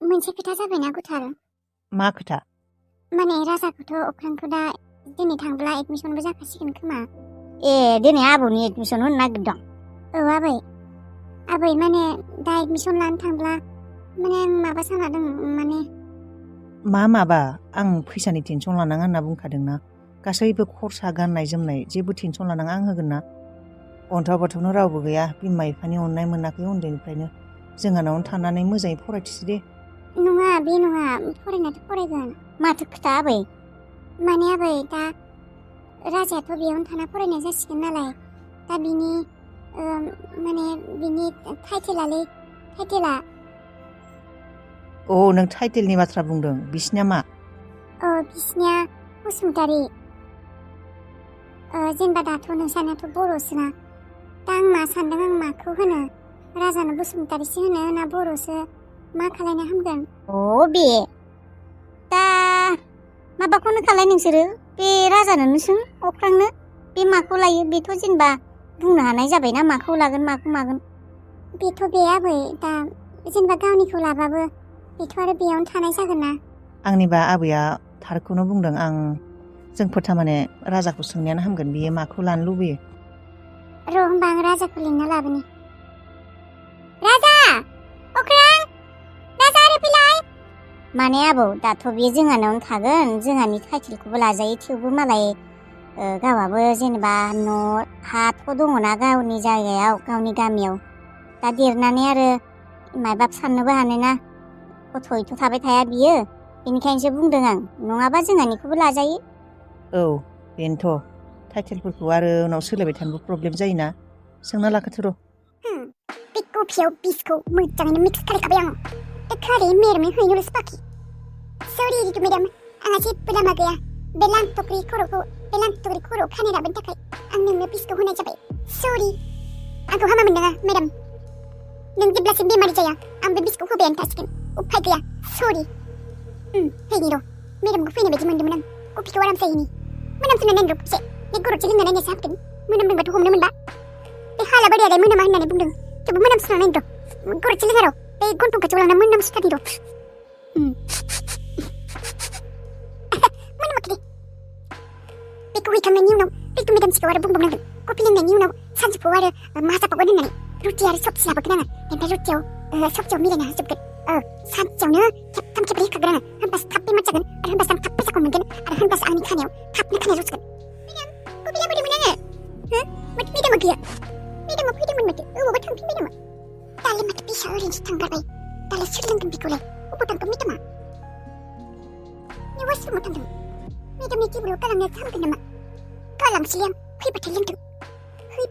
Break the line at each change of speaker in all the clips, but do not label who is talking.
मोनसे खोथा जाबायना गुथाल।
मा खोथा?
माने राजाखौथ' अख्रांखौ दा दिनै थांब्ला एडमिसनबो जाखासिगोन खोमा।
दिनै आबौनि एडमिसन होनो नागिरदों।
औ आबै माने दा एडमिसन लानो थांब्ला माने आं माबा साना दं माने।
माबा आं फैसानि टेनसन लानाङा होनना बुंखादोंना। गासैबो खरसा गाननाय जोमनाय जेबो टेनसन लानाङा आं होगोन ना। अन्थाव बाथावनो रावबो गैया, बिमा बिफानि अननाय मोनाखै उन्दैनिफ्रायनो। जोंहानावनो थानानै मोजाङै फरायथोसै दे।
नङा बे नङा, फरायनायाथ' फरायगोन।
माथो खोथा आबै?
माने आबै दा राजायाथ' बेयावनो थाना फरायनाय जासिगोन नालाय, दा बिनि माने बिनि टाइटेला।
नों टाइटेलनि बाथ्रा बुंदों, बिसिना मा?
बिसिनिया बसुमतारी। जेनेबा दाथ' नोंसानाथ' बर'सोना, दा आं मा सानदों, आं माखौ होनो? राजानो बसुमतारीसो होनो ना बर'सो? मा खालायना हामगोन?
बे दा माबाखौनो खालाय नोंसोरो, बे राजानोनो सों, अख्रांनो। बे माखौ लायो बेथ' जेनेबा बुंनो हानाय जाबायना, माखौ लागोन माखौ मागोन।
बेथ' बे आबै, दा जेनेबा गावनिखौ लाबाबो बेथ' आरो बेयावनो थानाय जागोन ना।
आंनिबा आबैया थारखौनो बुंदों। जोंफोर थारमाने राजाखौ सोंनायानो हामगोन, बियो माखौ लानो लुबैयो।
र' होमबा आं राजाखौ लिंना लाबोनि। राजा! अख्रां! राजा आरो फैलाय!
माने आबौ, दाथ' बे जोंहानावनो थागोन, जोंहानि टाइटेलखौबो लाजायो, थेवबो मालाय गावहाबो जेनेबा न' हाथ' दङना गावनि जायगायाव, गावनि गामियाव। दा देरनानै आरो माबा साननोबो हानायना, गथ'यैथ' थाबाय थाया बियो, बेनिखायनोसो बुंदों आं। नङाबा जोंहानिखौबो लाजायो।
औ बेनोथ', टाइटेलफोरखौ आरो उनाव सोलायबाय थानोबो प्रब्लेम जायोना। सोंना लाखाथो र'।
बे कफियाव बिसखौ मोजाङैनो मिक्स खालायखाबाय आं। दा खालि मेरमै हैनोल'सो बाखि। सरि रितु मेडाम, आंहा जेबो लामा गैया। बे लांथख्रि खर'आव खानाय लाबोनो थाखाय आं नोंनो बिसखौ होनाय जाबाय। सरि, आंखौ हामा मोननाङा मेडाम। नों जेब्लासिम बेमारि जाया आं बे बिसखौ होबायानो थासिगोन। उफाय गैया, सरि। फैनि र', मेडामखौ फैनाय बायदि मोनदोंमोन आं। कफिखौ आरामसे हैनि। मोनामसुना नायनो र' खेबसे। बे गरदसे लोंना नायनायसो हाबगोन। मोनामदोंबाथ' हमनो मोनबा। बे हालाबारियालाय मोनामा होननानै बुंदों, थेवबो मोनामसुना नायनो र'। गरदसे लोङा र', बे गन्थं खाथियाव लांना मोनामसुथारनि र'। मोनामाखै दे। बेखौ हैखांनायनि उनाव रितु मेडामसिखौ आरो बुंबावनांगोन, कफि लोंनायनि उनाव सानजौफुआव आरो मा जाबावगोन होननानै। रुटि आरो सबजि लाबोगोन आङो। ओमफ्राय सबजियाव मिलायना होजोबगोन। सानसेयावनो खेबथाम खेब्रै होखागोन आङो। होनबासो थाब बेमार जागोन, आरो होनबासो आं थाब फैसाखौ मोनगोन, आरो होनबासो आंनि खानायाव थाबनो खानाय रज'गोन। मेडाम, कफि लाबोदोंमोन आङो। माथो मेडामा गैया? मेडामा फैदोंमोन माथो, अबावबा थांफिनबाय नामा? दालाय माथो बिसा ओरैनोसो थांगारबाय। दालाय सोर लोंगोन बेखौलाय? अबाव थांगोन मेडामा? वासरुमाव थांदों। मेडामनि टेबोलाव गालांनायासो हामगोन नामा? गालांसैलै आं, फैबाथाय लोंथों।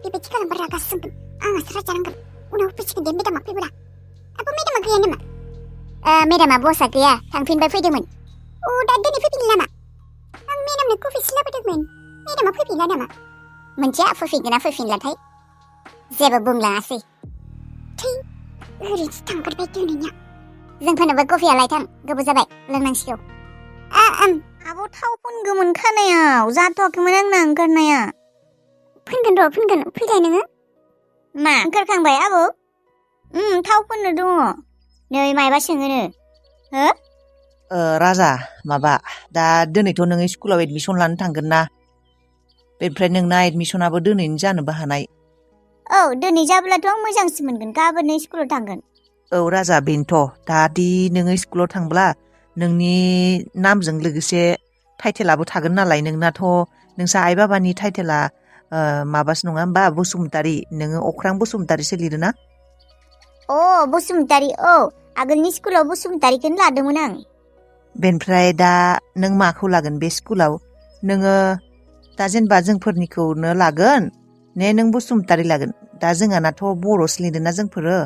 बेबायदि खालामबा रागासो जोंगोन। आंहासो राजा नांगोन। उनाव फैसिगोन दे मेडामा फैबोला। मेडामा गैया नामा? मेडामा बसआ गैया, थांफिनबाय फैदोंमोन। दा दिनै फैफिननो नामा? आं मेडामनो कफिसो लाबोदोंमोन। मेडामा फैफिनला नामा? मोनथिया फैफिनगोन ना फैफिनलाथाय। जेबो बुंलाङासै। थै, ओरैनोसो थांगारबाय दिनैनिया। जोंफोरनोबो कफिया लायथां, गोबाव जाबाय, लोंनांसिगौ।
आब' थाव फुनगौमोन खानायाव, जाथ'वाखैमोन आंना ओंखारनाया।
फुनगोन र', फुनगोन। फैलाय नोङो।
मा ओंखारखांबाय आबौ? थाव फुननो दङ। नै मायबा सोङोनो। हो?
राजा, माबा दा दिनैथ' नोङो स्कुलाव एडमिसन लानो थांगोन ना, बेनिफ्राय नोंना एडमिसनाबो दिनैनो जानोबो हानाय।
औ, दिनै जाब्लाथ' आं मोजांसो मोनगोन, गाबोननो स्कुलाव थांगोन।
औ राजा, बेनोथ', दादि नोङो स्कुलाव थांब्ला नोंनि नामजों लोगोसे टाइटेलाबो थागोन नालाय। नोंसा आइ बाबानि टाइटेला माबासो नङा होमबा, बसुमतारी। नोङो अख्रां बसुमतारीसो लिरोना?
बसुमतारी, औ, आगोलनि स्कुलाव बसुमतारीखौनो लादोंमोन आं।
बेनिफ्राय दा नों माखौ लागोन बे स्कुलाव? नोङो दा जेनेबा जोंफोरनिखौनो लागोन ने नों बसुमतारी लागोन? दा जोंहानाथ' बर'सो लिरदोंना जोंफोरो।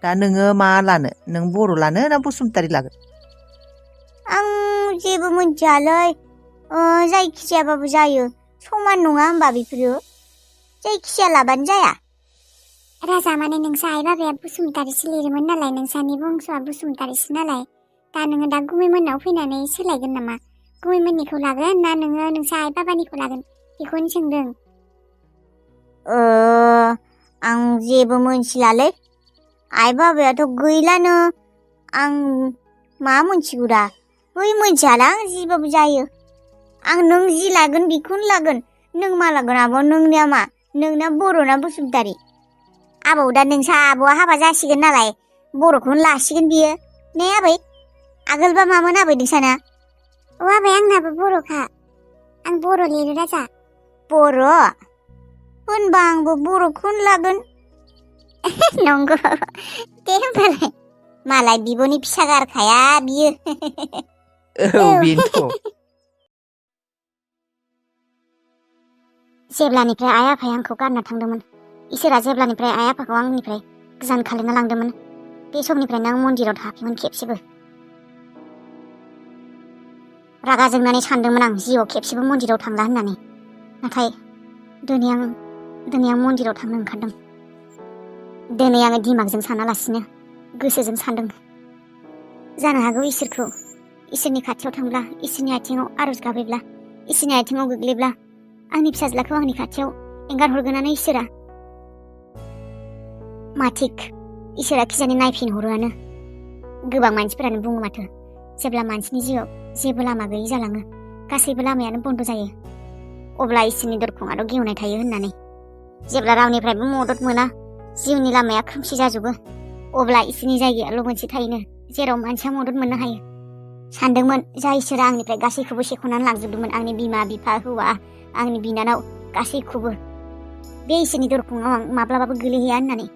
दा नोङो मा लानो? नों बर' लानो ना बसुमतारी लागोन?
आं जेबो मिथियालै। जायखिजायाबाबो जायो, समान नङा होमबा बेफोरो? जायखिजाया लाबानो जाया?
राजा, माने नोंसा आइ बाबाया बसुमतारीसो लिरोमोन नालाय, नोंसानि बंस'आ बसुमतारीसो नालाय। दा नोङो दा गुमैमोननाव फैनानै सोलायगोन नामा? गुमैमोननिखौ लागोन ना नोङो नोंसा आइ बाबानिखौ लागोन? बेखौनो सोंदों।
आं जेबो मोनथिलालै। आइ बाबायाथ' गैलानो। आं मा मोनथिगौ दा बै मोनथियालां जिबाबो जायो आं नों जि लागोन बेखौनो लागोन नों मा लागोन आब' नोंनिया मा नोंना बर'ना बसुमतारी आबौ दा नोंसा आब'आ हाबा जासिगोन नालाय बर'खौनो लासिगोन बियो ने आबै आगोलबा मामोन आबै नोंसाना
अ आबै आंनाबो बर'खा आं बर' लिरो राजा
बर' होनबा आंबो बर'खौनो लागोन नंगौ दे होनबालाय मालाय बिब'नि फिसा गारखाया बियो
औ बेनोथ'
जेब्लानिफ्राय आइ आफाया आंखौ गारना थांदोंमोन इसोरा जेब्लानिफ्राय आइ आफाखौ आंनिफ्राय गोजान खालामना लांदोंमोन बे समनिफ्रायनो आं मन्दिराव थाङाखैमोन खेबसेबो रागा जोंनानै सानदोंमोन आं जिउआव खेबसेबो मन्दिराव थांला होननानै नाथाय दिनै आं मन्दिराव थांनो ओंखारदों दिनै आङो दिमागजों सानालासिनो गोसोजों सानदों जानो हागौ इसोरनि खाथियाव थांब्ला इसोरनि आथिङाव आरज गाबोब्ला इसोरनि आथिङाव गोग्लैब्ला आंनि फिसाज्लाखौ आंनि खाथियाव एंगार हरगोनानो इसोरा मा थिक इसोरा खिजानि नायफिनहरोआनो गोबां मानसिफोरानो बुङो माथो जेब्ला मानसिनि जिउआव जेबो लामा गैयि जालाङो गासैबो लामायानो बन्द जायो अब्ला इसोरनि दरखंआल' गेवनाय थायो होननानै जेब्ला रावनिफ्रायबो मदद मोना जिउनि लामाया खोमसि जाजोबो अब्ला इसोरनि जायगायाल' मोनसे थायोनो जेराव मानसिया मदद मोननो हायो सानदोंमोन जा इसोरा आंनिफ्राय गासैखौबो सेख'नानै लांजोबदोंमोन आंनि बिमा बिफा हौवा आंनि बिनानाव गासैखौबो बे इसोरनि दरखंआव आं माब्लाबाबो गोलैहैया होननानै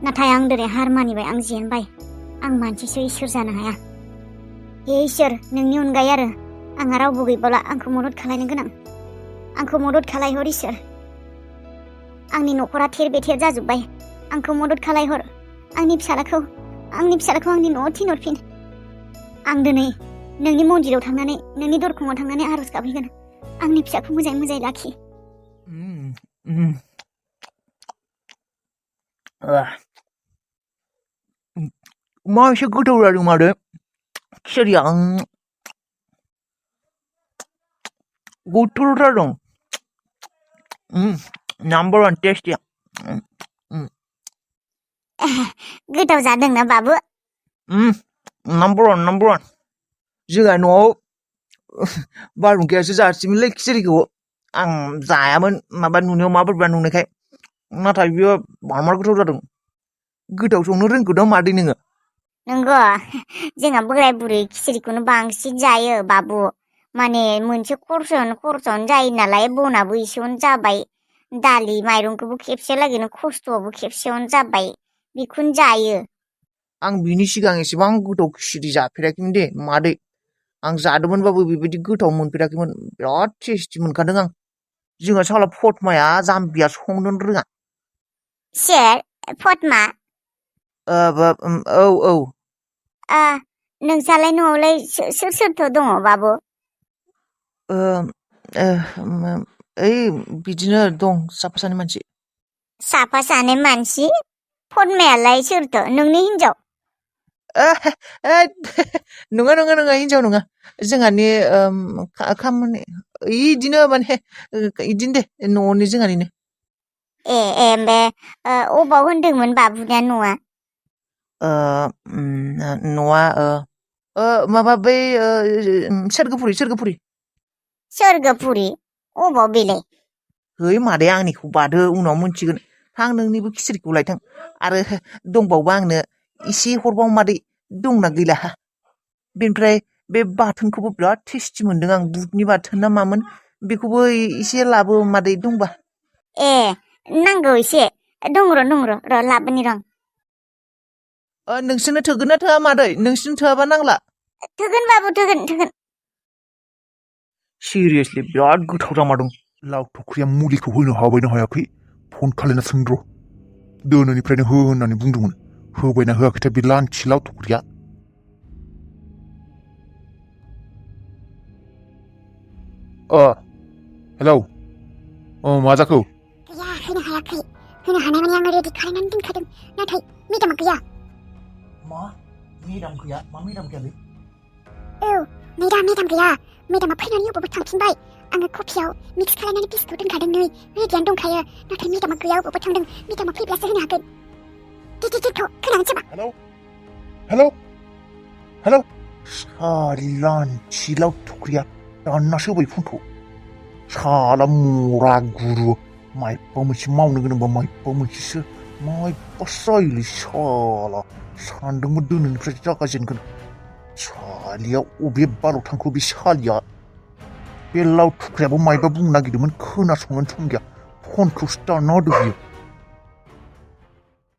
नाथाय आं दिनै हार मानिबाय आं जेनबाय आं मानसिसो इसोर जानो हाया हे इसोर नोंनि अनगायै आरो आंहा रावबो गैबावला आंखौ मदद खालायनो गोनां आंखौ मदद खालायहर इसोर आंनि न'खरा थेर बेथेर जाजोब्बाय आंखौ मदद खालायहर आंनि फिसालाखौ आंनि न'आव थिनहरफिन आं दिनै नोंनि मन्दिराव थांनानै नोंनि दरखंआव थांनानै आरज गाबहैगोन आंनि फिसाखौ मोजाङै मोजाङै लाखि
मा एसे गोथाव जादों माथो खिसारिया गोथावथार दं नाम्बार वान टेस्टिया
गोथाव जादोंना बाबु
नाम्बार वान जोंहा न'आव बारहुंखायासो जासिमोनलै खिसारिखौ आं जायामोन माबा नुनायाव माबोरैबा नुनायखाय नाथाय बियो मार गोथाव जादों गोथाव संनो रोंगौ दा मादै नोङो
नंगौ जोंहा बोराय बुरै खिचड़िखौनो बांसिन जायो बाबु माने मोनसे खरसायावनो जायो नालाय बनाबो एसेयावनो जाबाय दालि माइरंखौबो खेबसे लागैनो खस्थ'आवबो खेबसेयावनो जाबाय बेखौनो जायो
आं बिनि सिगां एसेबां गोथाव खिचड़ि जाफेराखैमोन दे मादै आं जादोंमोनबाबो बेबायदि गोथाव मोनफेराखैमोन बिराद टेस्टि मोनखादों आं जोंहा साला फतमाया जाम्बिया संनोनो रोङा
सेर फतमा
औ
नोंसालाय न'आवलाय सोरथ' दङ बाबु
ओइ बिदिनो दं साफा सानै मानसि
फतमायालाय सोरथ' नोंनि हिनजाव
नङा हिनजाव नङा जोंहानि खामानि इदिनो माने इदिनो दे न'नि जोंहानिनो
ओमफ्राय अबाव होनदोंमोन बाबुनिया न'आ
माबा बै सोरगोफुरि
अबाव बेलाय
है मादै आंनिखौ बादो उनाव मोनथिगोन थां नोंनिबो खिचड़िखौ लायथां आरो दंबावोबा आंनो एसे हरबाव मादै दंना गैला बेनिफ्राय बे बाथोनखौबो बिराद टेस्टि मोनदों आं बुटनि बाथोन ना मामोन बेखौबो एसे लाबो मादै दंबा
नांगौ एसे दङ र' लाबोनि रं
नोंसोरनो थोगोन ना थोआ मादै नोंसोरनो थोआबा नांला
थोगोन बाबु थोगोन
सिरियासलि बिराद गोथाव जामारदों
लाव थख्रिया मुलिखौ होनो हाबायना हायाखै फन खालायना सोंद्र' दोनैनिफ्रायनो हो होननानै बुंदोंमोन होबायना होआखैथाय बे लान्थि लाव थख्रिया हेलौ मा जाखो
गैया होनो हायाखै होनो हानाय माने आङो रेडि खालामनानै दोनखादों नाथाय मेडामा गैया
मा मेडाम गैया मा मेडाम गैयालै
औ मेडाम गैया मेडामा फैनानै अबावबा थांफिनबाय आङो कफियाव मिक्स खालामनानै बिस्कुट दोनखादों नै रेडियानो दंखायो नाथाय मेडामा गैया अबावबा थांदों मेडामा फैब्लासो होनो हागोन खोनागोन सोरबा
हेलौ सालानथि लावथुख्रिया दाननासो होबाय फनखौ साला मरा गुरु मायबा मोनसे मावनो गोनांबा मायबा मोनसेसो मायबा जायोलै साला सानदोंमोन दोनैनिफ्राय जागायजेनगोन सालिया अबे बाराव थांखो बे सालिया बे लावथुख्रियाबो मायबा बुंनो नागिरदोंमोन खोनासंनानै सम गैया फनखौसो दानना होदों बियो